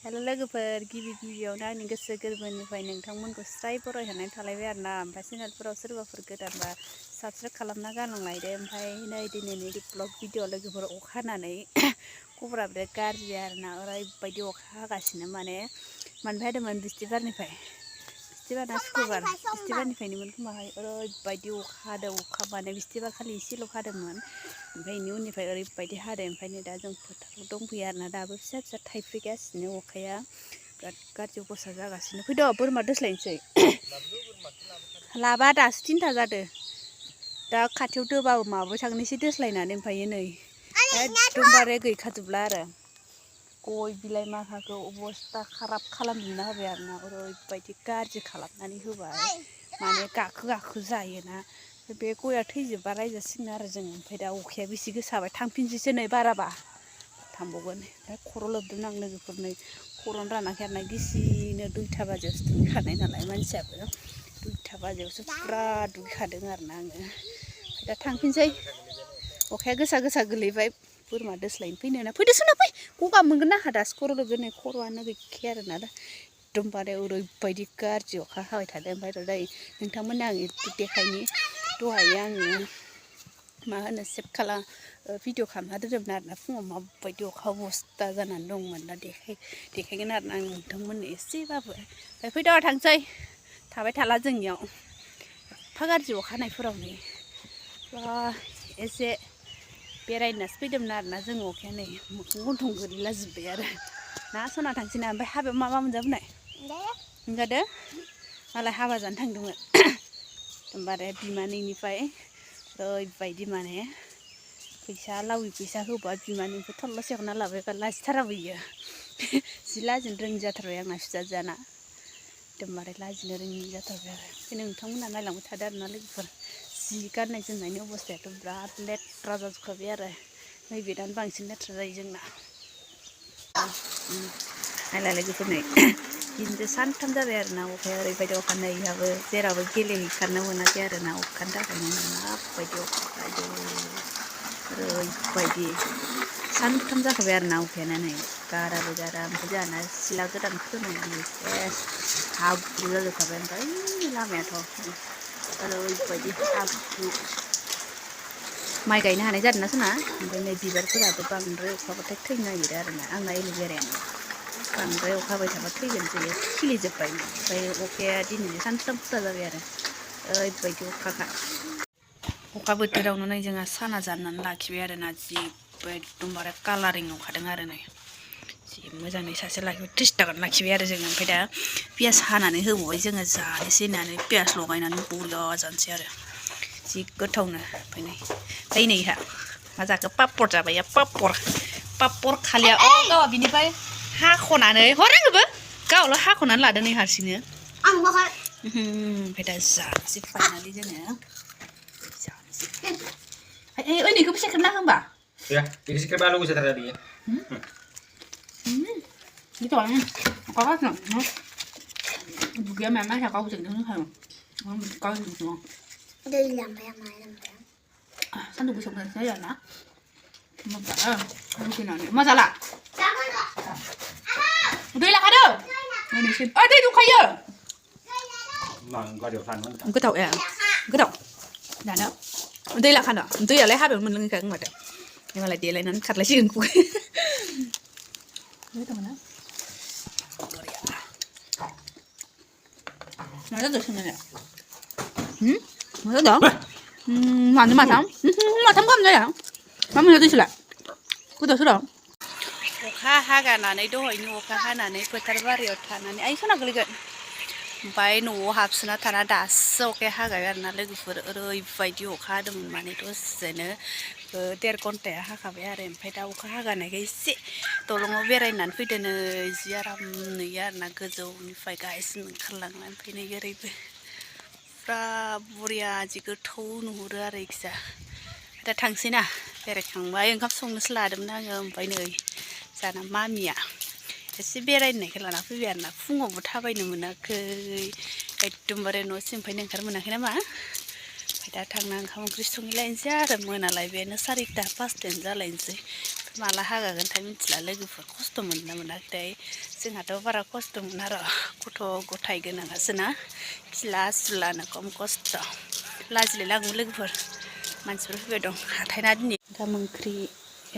हेल' लोगोफोर गिबियावनो आंनि गोसो गोरबोनिफ्राय नोंथांमोनखौ स्राय बरायहरनाय थालायबाय आरोना ओमफ्राय चेनेलफोराव सोरबाफोर गोदानबा साबस्क्राइब खालामना गालांलायदो ओमफ्राय नै दिनैनि ब्लग भिडिअ लोगोफोर अखा हानानै खबरा बिराद गाज्रि आरोना ओरैबायदि अखा हागासिनो मानिफ्राय हादोंमोन बिस्थिबारना शुक्रुबार बिस्थिबारनिफ्रायनोमोन खोमाहाय ओरैबायदि अखा हादों अखा माने बिस्थिबार खालि एसेल' हादोंमोन ओमफ्राय बेनि उननिफ्राय ओरैबायदि हादों ओमफ्राय नै दा जों फोथाराव दंफैयो आरोना दाबो फिसा फिसा थाइफ्रिगासिनो अखाया बिराद गाज्रि अबस्था जागासिनो फैद' बोरमा दोस्लायनोसै लाबा दासो 3था जादों दा खाथियाव दोबाबो माबाबाय थांनोसै दोस्लायनानै ओमफ्राय नै एकदमबारे गैखाजोबला आरो गय बिलाइ माखाखौ अबस्था खाराब खालामजोबना होबाय आरोना ओरैबायदि गाज्रि खालामनानै होबाय माने गाखो जायोना बे गया थैजोबबा रायजासिगोन आरो जों ओमफ्राय दा अखाया बेसे गोसाबाय थांफिनसैसो नै बाराबा थांबावगोन ओमफ्राय खर' लोबदों आं लोगोफोर नै खर'नो रानाखै आरोना गिसिनो 2था बाजियावसो दुगैखानाय नालाय मानसियाबो 2था बाजियावसो फुरा दुगैखादों आरोना आङो ओमफ्राय दा थांफिनसै अखाया गोसा गोलैबाय बोरमा दोस्लायनो फैनो होना फैदोसोना फै गगा मोनगोन आंहा दासो खर' लोबदों नै खर'आनो गैखाया आरोना दा एकदमबारे ओरैबायदि गाज्रि अखा हाबाय थादों ओमफ्राय दा नोंथांमोननो आं देखायनि दहाय आङो मा होनो भिडिअ खालामना दोनदोंमोन आरोना फुङाव माबायदि अखा अबस्था जानानै दंमोन दा देखायगोन आरोना आं नोंथांमोननो एसेबाबो ओमफ्राय फैद' थांसै थाबाय थाला जोंनियाव एफा गाज्रि अखा हानायफोराव नै एसे बेरायनासो फैदोंमोन आरोना जों अखाया नै मोखां गन्थं गोलैला जोब्बाय आरो ना सना थांसै ना ओमफ्राय हाबायाव मा मोनजाबोनाय मोनजादो मालाय हाबा जानो थांदोंमोन होमबारे बिमानैनिफ्राय ओरैबायदि माने फैसा लावि फैसा होबा बिमानैनिफ्राय थरला सेखना लाबायबा लाजिथाराबो इयो जि लाजिनो रोङि जाथारबाय आंना फिसाजोआना एकदमबारे लाजिनो रोङि जाथारबाय आरो ओंखायनो नोंथांमोनहा नायलांबाय थादो आरोना लोगोफोर जि गाननाय जोमनायनि अबस्थायाथ' बिराद लेथ्रा जाजोबखाबाय आरो नैबे दानो बांसिन लेथ्रा जायो जोंना नायलाय लोगोफोर नै दिनैजों सानथाम जाबाय आरोना अखाया ओरैबायदि अखा नै इहाबो जेरावबो गेलेहैखानो मोनाखै आरोना अखानि थाखायनो माबायदि अखा हादों ओरैबायदि सानथाम जाखाबाय आरोना अखायानो नै गाराबो गारा ओमफ्राय जोंहाना सिला गोदान खोनानै सेस हाब्रु जाजोबखाबाय ओमफ्राय लामायाथ' ओरैबायदि हाब्रु माइ गायनो हानाय जादोंना जोंना ओमफ्राय नै बिबारफोराबो बांद्राय अखाबाथाय थैनो नागिरो आरोना आंना एल'भेरायानो बांद्राय अखा हाबाय थाबा थैगोनसो खिलिजोब्बाय ओमफ्राय अखाया दिनै सानथाम फुरा जाबाय आरो ओरैबायदि अखा बोथोरावनो नै जोंहा साना जाननानै लाखिबाय आरोना जि एकदमबारे कालारिं अखादों आरो नै जि मोजाङै सासे लाखिबाय 30 टाकानि लाखिबाय आरो जोङो ओमफ्राय दा पियास हानानै होबावबाय जोङो जानोसै होननानै पियास लगायनानै बरिया जानोसै आरो जि गोथावनो ओमफ्राय नै इहा मा जाखो पापर जाबाय पापर खालिया गावहा बिनिफ्राय हाख'नानै हरनांगौबो गावल' हाख'नानै लादों नै हारसिंनो ओमफ्राय दा जानोसै फाइनालि जोङो ओइनिखौबो सेख्रेबना होमबा ini sekreba lu bisa tadi ya gitu kan có các nó kia mà má sao câu chừng nó không coi được không đây làm phải sao được sống thế giờ nó mà cả không khi nào nữa mà sao lạ đây là cái đâu đây đúng không giờ cái đầu à cái đầu là nó đây là khăn đó tôi giờ lấy hát được mình lên cái mặt đấy nhưng mà lại để lại nó khặt lại chừng cuối đấy tao nó rất được xem này rất đỡ mà nhưng mà thắm không đấy à mà mình đi lại cứ tới đó अखा हागानानै दहायनि अखा हानानै फोथार बारियाव थानानै आइ सना गोलैगोन ओमफ्राय न'आव हाबसोना थाना दासो अखाया हागाय आरोना लोगोफोर ओरैबायदि अखा हादोंमोन माने दसेनो 1.5 घन्टाया हाखाबाय आरो ओमफ्राय दा अखा हागानायखाय एसे दलङाव बेरायनानै फैदों नै जि आराम नुयो आरोना गोजौनिफ्राय गाहायसिम ओंखारलांनानै फैनाय ओरैबो फुरा बरिया जि गोथौ नुहुरो आरो इखिजा दा थांसै ना बेरायखांबाय ओंखाम संनोसो लादोंमोन आङो ओमफ्राय नै जाना मामिया एसे बेरायनायखौ लाना फैबाय आरोना फुङावबो थाबायनो मोनाखै एकदमबारे न'सिम फैनो ओंखारनो मोनाखै नामा ओमफ्राय दा थांना ओंखाम ओंख्रि संहैलायनोसै आरो मोनालायबायानो 4टा 5टायानो जालायनोसै माला हागागोनथाय मिथिला लोगोफोर खस्थ' मोनना मोनाखैथाय जोंहाथ' बारा खस्थ' मोना र' गथ' गथाय गोनाङासोना खिला सुलानो खम खस्थ' लाजिलाय लाङो लोगोफोर मानसिफोर फैबाय दं हाथायना दिनै ओंखाम ओंख्रि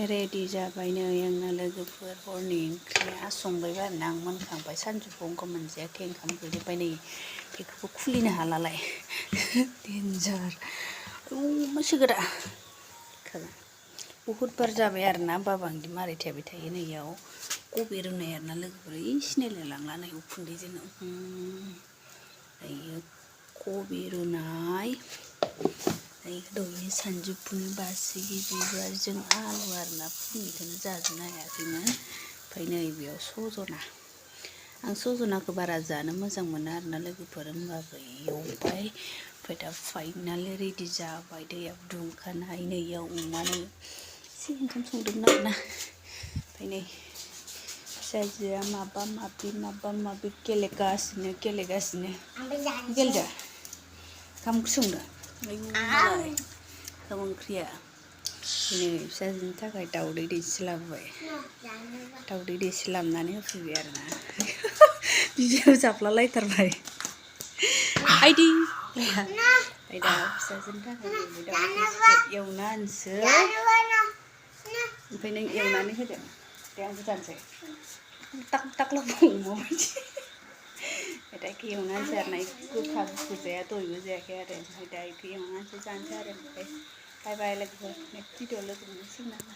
रेडि जाबाय नै आंना लोगोफोर हरनि ओंख्रिया संबायबो आरोना आं मोनखांबाय सानजौफुआव ओंखाम मोनजायाखै ओंखाम गोलैबाय नै बेखौबो खुलिनो हालालाय देन्जार मासे गोदा बुहुद बार जाबाय आरोना बाबा आंदि मारै थाबाय थायो नै इयाव कबि रुनाय आरोना लोगोफोर सिनायलाय लांला नै उखुन्दैजोंनो दायो कबि रुनाय दहाय सानजौफुनि बासिगि बिबारजों आलु आरोना फुंनिखौनो जाजोबनो हायाखैमोन ओमफ्राय नै बेयाव सजना आं सजनाखौ बारा जानो मोजां मोना आरोना लोगोफोर होमबाबो एवबाय ओमफ्राय दा फाइनालि रेडि जाबाय दैयाव दुंखानाय नै इयाव अमानो एसे ओंखाम संदोंमोन आरोना ओमफ्राय नै फिसाजोआ माबा माबि गेलेगासिनो गेलेजा ओंखाम ओंख्रि संदों मालाय ओंखाम ओंख्रिया दिनै फिसाजोनि थाखाय दाउदै दैसे लाबोबाय दाउदै दैसे लाबोनानै होफैबाय आरोना बिदियाव जाफ्लालायथारबाय आइदै ओमफ्राय दा फिसाजोनि थाखाय दाउदै एवना होनोसै ओमफ्राय नों एवनानै होदो दे आंबो जानोसै टाकल' अमा बायदि ओमफ्राय दा बेखौ एवनानैसो आरोना गोखा गोखै जाया दहायबो जायाखै आरो ओमफ्राय दा बेखौ एवनानैसो जानोसै आरो ओमफ्राय बाय बाय लोगोफोर नेक्स्ट भिडिअ लोगो मोनसिगोन आरोना